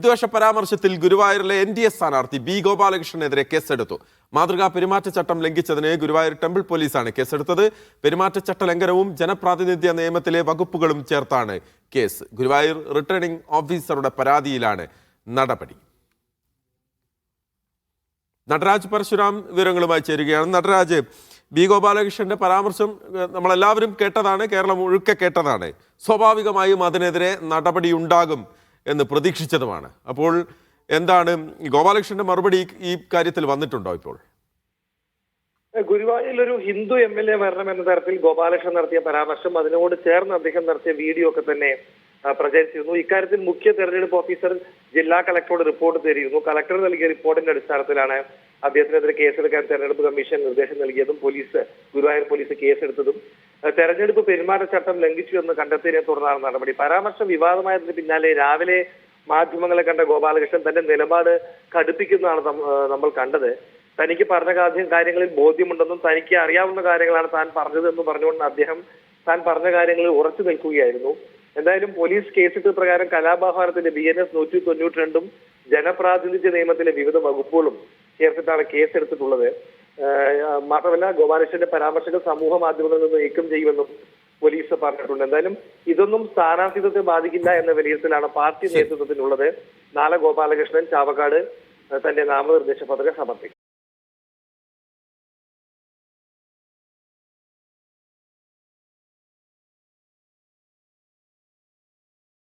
വിദ്വേഷ പരാമർശത്തിൽ ഗുരുവായൂരിലെ NDA സ്ഥാനാർത്ഥി ബി ഗോപാലകൃഷ്ണനെതിരെ കേസെടുത്തു. മാതൃകാ പെരുമാറ്റച്ചട്ടം ലംഘിച്ചതിന് ഗുരുവായൂർ ടെമ്പിൾ പോലീസാണ് കേസെടുത്തത്. പെരുമാറ്റച്ചട്ട ലംഘനവും ജനപ്രാതിനിധ്യ നിയമത്തിലെ വകുപ്പുകളും ചേർത്താണ് കേസ്. ഗുരുവായൂർ റിട്ടേണിംഗ് ഓഫീസറുടെ പരാതിയിലാണ് നടപടി. നടരാജ് പരശുരാം വിവരങ്ങളുമായി ചേരുകയാണ്. നടരാജ്, ബി ഗോപാലകൃഷ്ണന്റെ പരാമർശം നമ്മളെല്ലാവരും കേട്ടതാണ്, കേരളം മുഴുക്കെ കേട്ടതാണ്. സ്വാഭാവികമായും അതിനെതിരെ നടപടിയുണ്ടാകും എന്ന് പ്രതീക്ഷിച്ചതുമാണ്. അപ്പോൾ എന്താണ് ഗോപാലകൃഷ്ണന്റെ മറുപടി ഈ കാര്യത്തിൽ വന്നിട്ടുണ്ടോ? ഇപ്പോൾ ഗുരുവായൂരിൽ ഒരു ഹിന്ദു MLA വരണം എന്ന തരത്തിൽ ഗോപാലകൃഷ്ണൻ നടത്തിയ പരാമർശം, അതിനോട് ചേർന്ന് അദ്ദേഹം നടത്തിയ വീഡിയോ ഒക്കെ തന്നെ പ്രചരിച്ചിരുന്നു. ഇക്കാര്യത്തിൽ മുഖ്യ തെരഞ്ഞെടുപ്പ് ഓഫീസർ ജില്ലാ കളക്ടറോട് റിപ്പോർട്ട് തരികയായിരുന്നു. കളക്ടർ നൽകിയ റിപ്പോർട്ടിന്റെ അടിസ്ഥാനത്തിലാണ് അദ്ദേഹത്തിനെതിരെ കേസെടുക്കാൻ തെരഞ്ഞെടുപ്പ് കമ്മീഷൻ നിർദ്ദേശം നൽകിയതും ഗുരുവായൂർ പോലീസ് കേസെടുത്തതും. തെരഞ്ഞെടുപ്പ് പെരുമാറ്റച്ചട്ടം ലംഘിച്ചു എന്ന് കണ്ടെത്തിയതിനെ തുടർന്നാണ് നടപടി. പരാമർശം വിവാദമായതിന് പിന്നാലെ രാവിലെ മാധ്യമങ്ങളെ കണ്ട ഗോപാലകൃഷ്ണൻ തന്റെ നിലപാട് കടുപ്പിക്കുന്നതാണ് നമ്മൾ കണ്ടത്. തനിക്ക് പറഞ്ഞ കാര്യങ്ങളിൽ ബോധ്യമുണ്ടെന്നും തനിക്ക് അറിയാവുന്ന കാര്യങ്ങളാണ് താൻ പറഞ്ഞതെന്നും പറഞ്ഞുകൊണ്ട് അദ്ദേഹം താൻ പറഞ്ഞ കാര്യങ്ങളിൽ ഉറച്ചു നിൽക്കുകയായിരുന്നു. എന്തായാലും പോലീസ് കേസിട്ട പ്രകാരം കലാപാഹാരത്തിന്റെ BNS 192 ജനപ്രാതിനിധ്യ നിയമത്തിലെ വിവിധ വകുപ്പുകളും ചേർത്തിട്ടാണ് കേസെടുത്തിട്ടുള്ളത്. മാത്രമല്ല, ഗോപാലകൃഷ്ണന്റെ പരാമർശങ്ങൾ സമൂഹ മാധ്യമങ്ങളിൽ നിന്ന് നീക്കം ചെയ്യുമെന്നും പോലീസ് പറഞ്ഞിട്ടുണ്ട്. എന്തായാലും ഇതൊന്നും സ്ഥാനാർത്ഥിത്വത്തെ ബാധിക്കില്ല എന്ന വിലയിരുത്തലാണ് പാർട്ടി നേതൃത്വത്തിനുള്ളത്. നാളെ ഗോപാലകൃഷ്ണൻ ചാവക്കാട് തന്റെ നാമനിർദ്ദേശ പത്രിക സമർപ്പിക്കും.